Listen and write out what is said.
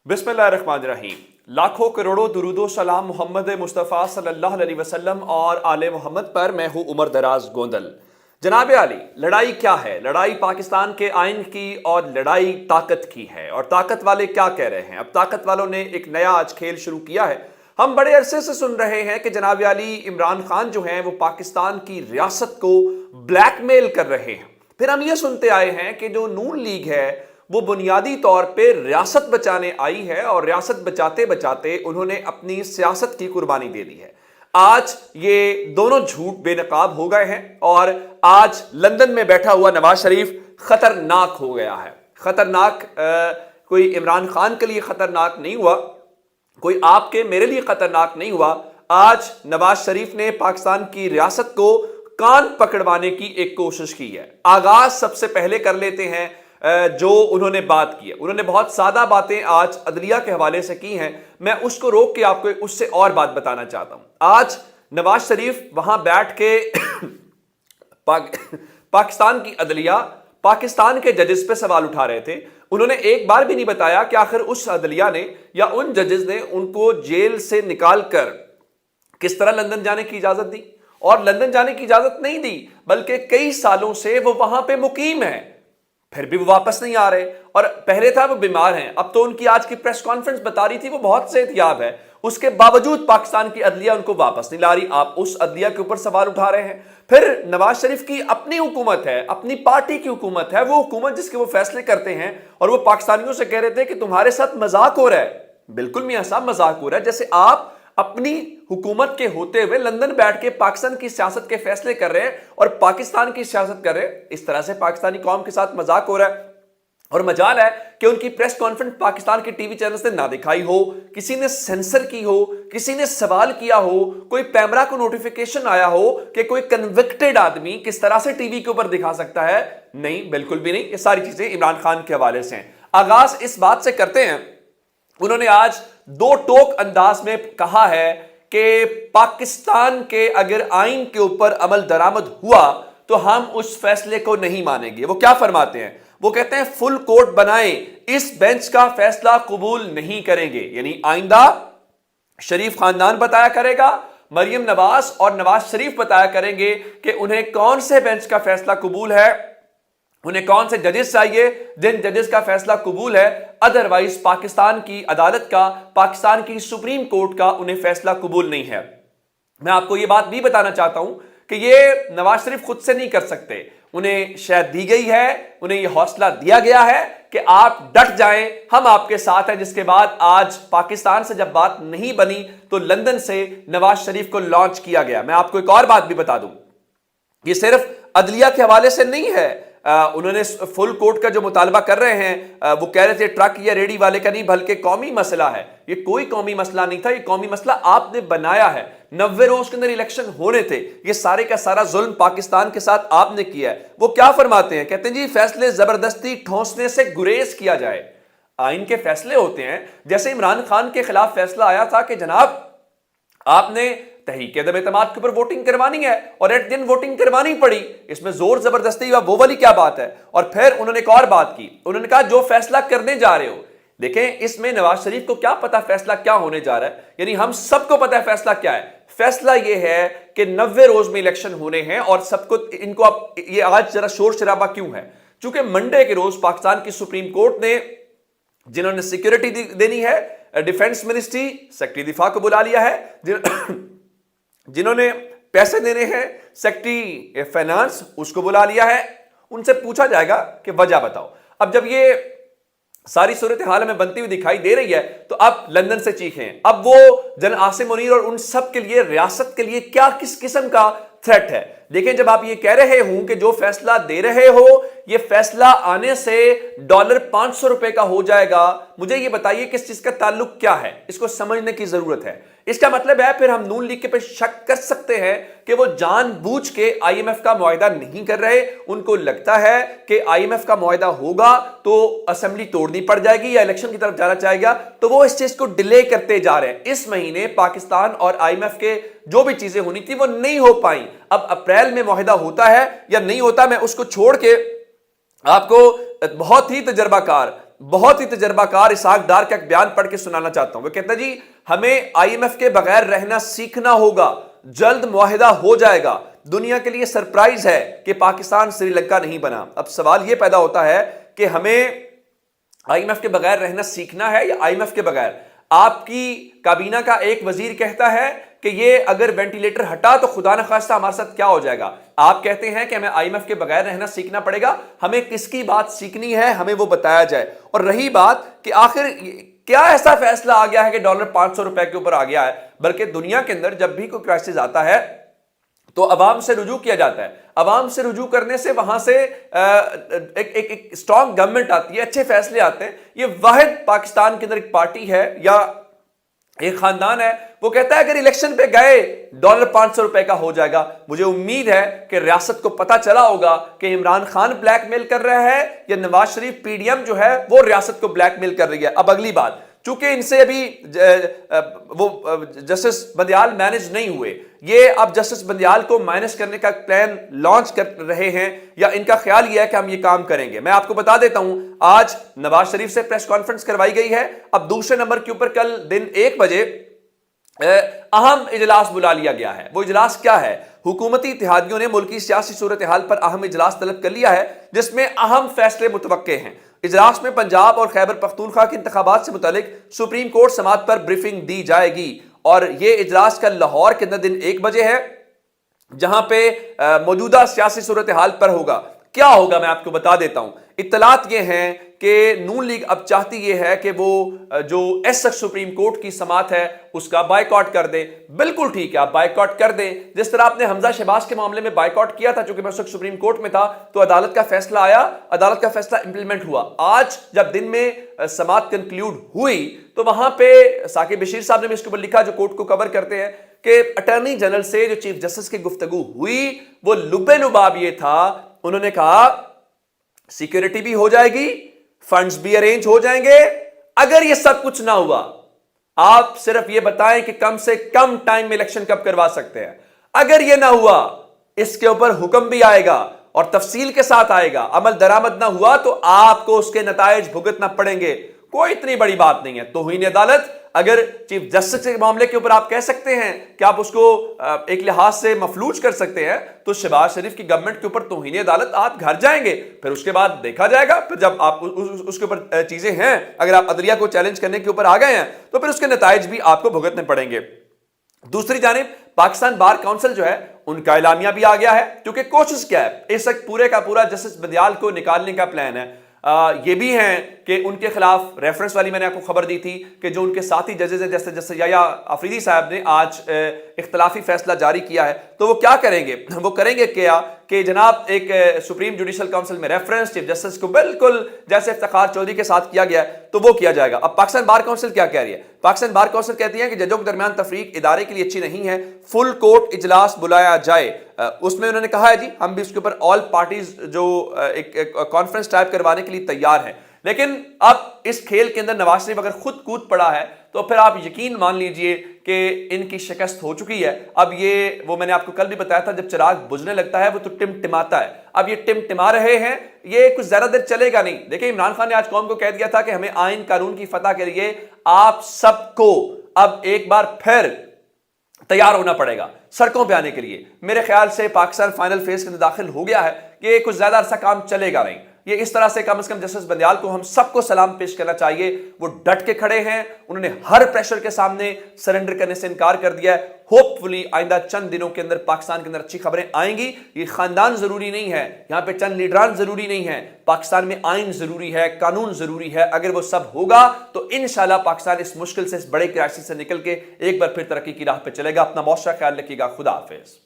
बिस्मिल्लाहिर्रहमानिर्रहीम। लाखों करोड़ों दुरूदो सलाम मोहम्मद मुस्तफ़ा सल्लल्लाहु अलैहि वसल्लम और आले मोहम्मद पर। मैं हूँ उमर दराज गोंदल। जनाब आली, लड़ाई क्या है? लड़ाई पाकिस्तान के आइन की और लड़ाई ताकत की है। और ताकत वाले क्या कह रहे हैं? अब ताकत वालों ने एक नया आज खेल शुरू किया है। हम बड़े अरसे से सुन रहे हैं कि जनाब आली इमरान खान जो हैं वो पाकिस्तान की रियासत को ब्लैकमेल कर रहे हैं। फिर हम ये सुनते आए हैं कि जो नून लीग है वो बुनियादी तौर पे रियासत बचाने आई है और रियासत बचाते बचाते उन्होंने अपनी सियासत की कुर्बानी दे दी है। आज ये दोनों झूठ बेनकाब हो गए हैं और आज लंदन में बैठा हुआ नवाज शरीफ खतरनाक हो गया है। खतरनाक कोई इमरान खान के लिए खतरनाक नहीं हुआ, कोई आपके मेरे लिए खतरनाक नहीं हुआ। आज नवाज शरीफ ने पाकिस्तान की रियासत को कान पकड़वाने की एक कोशिश की है। आगाज सबसे पहले कर लेते हैं जो उन्होंने बात की है। उन्होंने बहुत सादा बातें आज अदलिया के हवाले से की हैं। मैं उसको रोक के आपको उससे और बात बताना चाहता हूं। आज नवाज शरीफ वहां बैठ के पाकिस्तान की अदलिया, पाकिस्तान के जजेस पे सवाल उठा रहे थे। उन्होंने एक बार भी नहीं बताया कि आखिर उस अदलिया ने या उन जजेस ने उनको जेल से निकाल कर किस तरह लंदन जाने की इजाजत दी। और लंदन जाने की इजाजत नहीं दी, बल्कि कई सालों से वो वहां पे मुकीम है, फिर भी वो वापस नहीं आ रहे। और पहले था वो बीमार हैं, अब तो उनकी आज की प्रेस कॉन्फ्रेंस बता रही थी वो बहुत सेहतयाब है। उसके बावजूद पाकिस्तान की अदलिया उनको वापस नहीं ला रही। आप उस अदलिया के ऊपर सवाल उठा रहे हैं। फिर नवाज शरीफ की अपनी हुकूमत है, अपनी पार्टी की हुकूमत है, वो हुकूमत जिसके वो फैसले करते हैं, और वो पाकिस्तानियों से कह रहे थे कि तुम्हारे साथ मजाक हो रहा है। बिल्कुल मियां साहब, मजाक हो रहा है। जैसे आप अपनी हुकूमत के होते हुए लंदन बैठ के पाकिस्तान की सियासत के फैसले कर रहे हैं और पाकिस्तान की सियासत कर रहे हैं, इस तरह से पाकिस्तानी कौम के साथ मजाक हो रहा है। और मजाल है कि उनकी प्रेस कॉन्फ्रेंस पाकिस्तान के टीवी चैनल्स ने ना दिखाई हो, किसी ने सेंसर की हो, किसी ने सवाल किया हो, कोई पैमरा को नोटिफिकेशन आया हो कि कोई कन्विक्टेड आदमी किस तरह से टीवी के ऊपर दिखा सकता है। नहीं, बिल्कुल भी नहीं। ये सारी चीजें इमरान खान के हवाले से हैं। आगाज इस बात से करते हैं। उन्होंने आज दो टोक अंदाज में कहा है कि पाकिस्तान के अगर आइन के ऊपर अमल दरामद हुआ तो हम उस फैसले को नहीं मानेंगे। वो क्या फरमाते हैं? वो कहते हैं फुल कोर्ट बनाएं, इस बेंच का फैसला कबूल नहीं करेंगे। यानी आइंदा शरीफ खानदान बताया करेगा, मरियम नवाज और नवाज शरीफ बताया करेंगे कि उन्हें कौन से बेंच का फैसला कबूल है, उन्हें कौन से जजेस चाहिए जिन जजेस का फैसला कबूल है। अदरवाइज पाकिस्तान की अदालत का, पाकिस्तान की सुप्रीम कोर्ट का उन्हें फैसला कबूल नहीं है। मैं आपको यह बात भी बताना चाहता हूं कि ये नवाज शरीफ खुद से नहीं कर सकते, उन्हें शायद दी गई है, उन्हें यह हौसला दिया गया है कि आप डट जाएं, हम आपके साथ हैं। जिसके बाद आज पाकिस्तान से जब बात नहीं बनी तो लंदन से नवाज शरीफ को लॉन्च किया गया। मैं आपको एक और बात भी बता दूं, ये सिर्फ अदलिया के हवाले से नहीं है। उन्होंने फुल कोर्ट का जो मुतालबा कर रहे हैं, वो कह रहे थे ट्रक या रेडी वाले का नहीं, बल्कि कौमी मसला है। ये कोई कौमी मसला नहीं था, ये कौमी मसला आपने बनाया है। 90 रोज के अंदर इलेक्शन होने थे, ये सारे का सारा जुल्म पाकिस्तान के साथ आपने किया है। वो क्या फरमाते हैं? कहते हैं जी फैसले जबरदस्ती ठोंसने से गुरेज किया जाए। आइन के फैसले होते हैं, जैसे इमरान खान के खिलाफ फैसला आया था कि जनाब आपने तहरीक अदम एतमाद के ऊपर वोटिंग करवानी है और एट दिन वोटिंग करवानी पड़ी, इसमें जोर जबरदस्ती हुआ, वो वाली क्या बात है। और फिर उन्होंने एक और बात की, उन्होंने कहा जो फैसला करने जा रहे हो, देखें इसमें नवाज शरीफ को क्या पता फैसला क्या होने जा रहा है, यानी हम सबको पता है फैसला क्या है। फैसला यह है कि 90 रोज में इलेक्शन होने हैं और सबको इनको अब ये आज जरा शोर शराबा क्यों है? चूंकि मंडे के रोज पाकिस्तान की सुप्रीम कोर्ट ने, जिन्होंने सिक्योरिटी देनी है, डिफेंस मिनिस्ट्री, सेक्रेटरी दिफा को बुला लिया है, जिन्होंने पैसे देने हैं सेक्रेटरी फाइनेंस उसको बुला लिया है, उनसे पूछा जाएगा कि वजह बताओ। अब जब ये सारी सूरत हाल में बनती हुई दिखाई दे रही है तो अब लंदन से चीखें। अब वो जन आसिम मुनीर और उन सब के लिए, रियासत के लिए क्या किस किस्म का थ्रेट है? देखें, जब आप ये कह रहे हो कि जो फैसला दे रहे हो ये फैसला आने से $500 का हो जाएगा, मुझे ये बताइए किस चीज का ताल्लुक क्या है, इसको समझने की जरूरत है। इसका मतलब है फिर हम नून लीग के पे शक कर सकते हैं कि वो जानबूझ के आईएमएफ का मुआहिदा नहीं कर रहे। उनको लगता है कि आईएमएफ का मुआहिदा होगा तो असेंबली तोड़नी पड़ जाएगी या इलेक्शन की तरफ जाना चाहेगा, तो वो इस चीज को डिले करते जा रहे हैं। इस महीने पाकिस्तान और आईएमएफ के जो भी चीजें होनी थी वो नहीं हो पाई। अब अप्रैल में मुआहिदा होता है या नहीं होता, मैं उसको छोड़ के आपको बहुत ही तजर्बाकार بہت ہی تجربہ کار اسحاق ڈار کا ایک بیان پڑھ کے سنانا چاہتا ہوں. وہ کہتا ہے جی ہمیں آئی ایم ایف کے بغیر رہنا سیکھنا ہوگا, جلد معاہدہ ہو جائے گا. دنیا کے لیے سرپرائز ہے کہ پاکستان سری لنکا نہیں بنا. اب سوال یہ پیدا ہوتا ہے کہ ہمیں آئی ایم ایف کے بغیر رہنا سیکھنا ہے یا آئی ایم ایف کے بغیر. آپ کی کابینہ کا ایک وزیر کہتا ہے کہ یہ اگر وینٹیلیٹر ہٹا تو خدا نخواستہ ہمارے ساتھ کیا ہو جائے گا. آپ کہتے ہیں کہ ہمیں آئی ایم ایف کے بغیر رہنا سیکھنا پڑے گا. ہمیں کس کی بات سیکھنی ہے ہمیں وہ بتایا جائے. اور رہی بات کہ آخر کیا ایسا فیصلہ آ گیا ہے کہ ڈالر 500 روپے کے اوپر آ گیا ہے, بلکہ دنیا کے اندر جب بھی کوئی کرائسس آتا ہے تو عوام سے رجوع کیا جاتا ہے. عوام سے رجوع کرنے سے وہاں سے ایک اسٹرانگ گورنمنٹ آتی ہے, اچھے فیصلے آتے ہیں. یہ واحد پاکستان کے اندر ایک پارٹی ہے یا ایک خاندان ہے, وہ کہتا ہے اگر الیکشن پہ گئے ڈالر 500 روپے کا ہو جائے گا. مجھے امید ہے کہ ریاست کو پتا چلا ہوگا کہ عمران خان بلیک میل کر رہا ہے یا Nawaz Sharif P D M جو ہے وہ ریاست کو بلیک میل کر رہی ہے. اب اگلی بات, چونکہ ان سے ابھی وہ جسٹس بندیال مینج نہیں ہوئے, یہ اب جسٹس بندیال کو مائنس کرنے کا پلان لانچ کر رہے ہیں یا ان کا خیال یہ ہے کہ ہم یہ کام کریں گے. میں آپ کو بتا دیتا ہوں, آج نواز شریف سے پریس کانفرنس کروائی گئی ہے. اب دوسرے نمبر کے اوپر کل دن 1 بجے اہم اجلاس بلا لیا گیا ہے. وہ اجلاس کیا ہے؟ حکومتی اتحادیوں نے ملکی سیاسی صورتحال پر اہم اجلاس طلب کر لیا ہے جس میں اہم فیصلے متوقع ہیں. اجلاس میں پنجاب اور خیبر پختونخوا کے انتخابات سے متعلق سپریم کورٹ سماعت پر بریفنگ دی جائے گی. اور یہ اجلاس کا لاہور کے اندر دن 1 بجے ہے, جہاں پہ موجودہ سیاسی صورتحال پر ہوگا. کیا ہوگا میں آپ کو بتا دیتا ہوں. اطلاعات یہ ہیں کہ نون لیگ اب چاہتی یہ ہے کہ وہ جو ایس ایکس سپریم کورٹ کی سماعت ہے اس کا بائیکاٹ کر دے. بالکل ٹھیک ہے, آپ بائیکاٹ کر دیں, جس طرح آپ نے حمزہ شہباز کے معاملے میں بائیکاٹ کیا تھا. چونکہ میں اس وقت سپریم کورٹ میں تھا تو عدالت کا فیصلہ آیا, عدالت کا فیصلہ امپلیمنٹ ہوا. آج جب دن میں سماعت کنکلیوڈ ہوئی تو وہاں پہ ثاقب بشیر صاحب نے بھی اس کے اوپر لکھا, جو کورٹ کو کور کرتے ہیں, کہ اٹارنی جنرل سے جو چیف جسٹس کی گفتگو ہوئی وہ لبے لباب یہ تھا, انہوں نے کہا سیکیورٹی بھی ہو جائے گی, فنڈز بھی ارینج ہو جائیں گے. اگر یہ سب کچھ نہ ہوا, آپ صرف یہ بتائیں کہ کم سے کم ٹائم میں الیکشن کب کروا سکتے ہیں. اگر یہ نہ ہوا, اس کے اوپر حکم بھی آئے گا اور تفصیل کے ساتھ آئے گا. عمل درآمد نہ ہوا تو آپ کو اس کے نتائج بھگتنا پڑیں گے. کوئی اتنی بڑی بات نہیں ہے. توہین عدالت اگر چیف جسٹس کے معاملے کے اوپر آپ کہہ سکتے ہیں کہ آپ اس کو ایک لحاظ سے مفلوج کر سکتے ہیں, تو شہباز شریف کی گورنمنٹ کے اوپر توہین عدالت آپ گھر جائیں گے, پھر اس کے بعد دیکھا جائے گا. پھر جب آپ اس کے اوپر چیزیں ہیں, اگر آپ عدلیہ کو چیلنج کرنے کے اوپر آ گئے ہیں تو پھر اس کے نتائج بھی آپ کو بھگتنے پڑیں گے. دوسری جانب پاکستان بار کونسل جو ہے ان کا اعلامیہ بھی آ گیا ہے, کیونکہ کوشش کیا ہے, اس وقت پورے کا پورا جسٹس بندیال کو نکالنے کا پلان ہے. یہ بھی ہیں کہ ان کے خلاف ریفرنس والی میں نے آپ کو خبر دی تھی کہ جو ان کے ساتھی ججز ہیں جیسے جسٹس یحییٰ آفریدی صاحب نے آج اختلافی فیصلہ جاری کیا ہے, تو وہ کیا کریں گے؟ وہ کریں گے کیا کہ جناب ایک سپریم جوڈیشل کونسل میں ریفرنس چیف جسٹس کو بالکل جیسے افتخار چودھری کے ساتھ کیا گیا ہے تو وہ کیا جائے گا. اب پاکستان بار کونسل کیا کہہ رہی ہے؟ پاکستان بار کونسل کہتی ہے کہ ججوں کے درمیان تفریق ادارے کے لیے اچھی نہیں ہے, فل کورٹ اجلاس بلایا جائے. اس میں انہوں نے کہا ہے جی ہم بھی اس کے اوپر آل پارٹیز جو ایک کانفرنس ٹائپ کروانے کے لیے تیار ہیں. لیکن اب اس کھیل کے اندر نواز شریف اگر خود کود پڑا ہے تو پھر آپ یقین مان لیجئے کہ ان کی شکست ہو چکی ہے. اب یہ وہ میں نے آپ کو کل بھی بتایا تھا, جب چراغ بجھنے لگتا ہے وہ تو ٹمٹماتا ہے. اب یہ ٹمٹما رہے ہیں, یہ کچھ زیادہ دیر چلے گا نہیں. دیکھیں عمران خان نے آج قوم کو کہہ دیا تھا کہ ہمیں آئین قانون کی فتح کے لیے آپ سب کو اب ایک بار پھر تیار ہونا پڑے گا سڑکوں پہ آنے کے لیے. میرے خیال سے پاکستان فائنل فیز کے اندر داخل ہو گیا ہے, یہ کچھ زیادہ عرصہ کام چلے گا نہیں. یہ اس طرح سے کم از کم جسٹس بندیال کو ہم سب کو سلام پیش کرنا چاہیے. وہ ڈٹ کے کھڑے ہیں, انہوں نے ہر پریشر کے سامنے سرنڈر کرنے سے انکار کر دیا ہے. ہوپ فلی آئندہ چند دنوں کے اندر پاکستان کے اندر اچھی خبریں آئیں گی. یہ خاندان ضروری نہیں ہے, یہاں پہ چند لیڈران ضروری نہیں ہیں, پاکستان میں آئین ضروری ہے, قانون ضروری ہے. اگر وہ سب ہوگا تو انشاءاللہ پاکستان اس مشکل سے, اس بڑے کرائسس سے نکل کے ایک بار پھر ترقی کی راہ پہ چلے گا. اپنا بہت سا خیال رکھیے گا. خدا حافظ.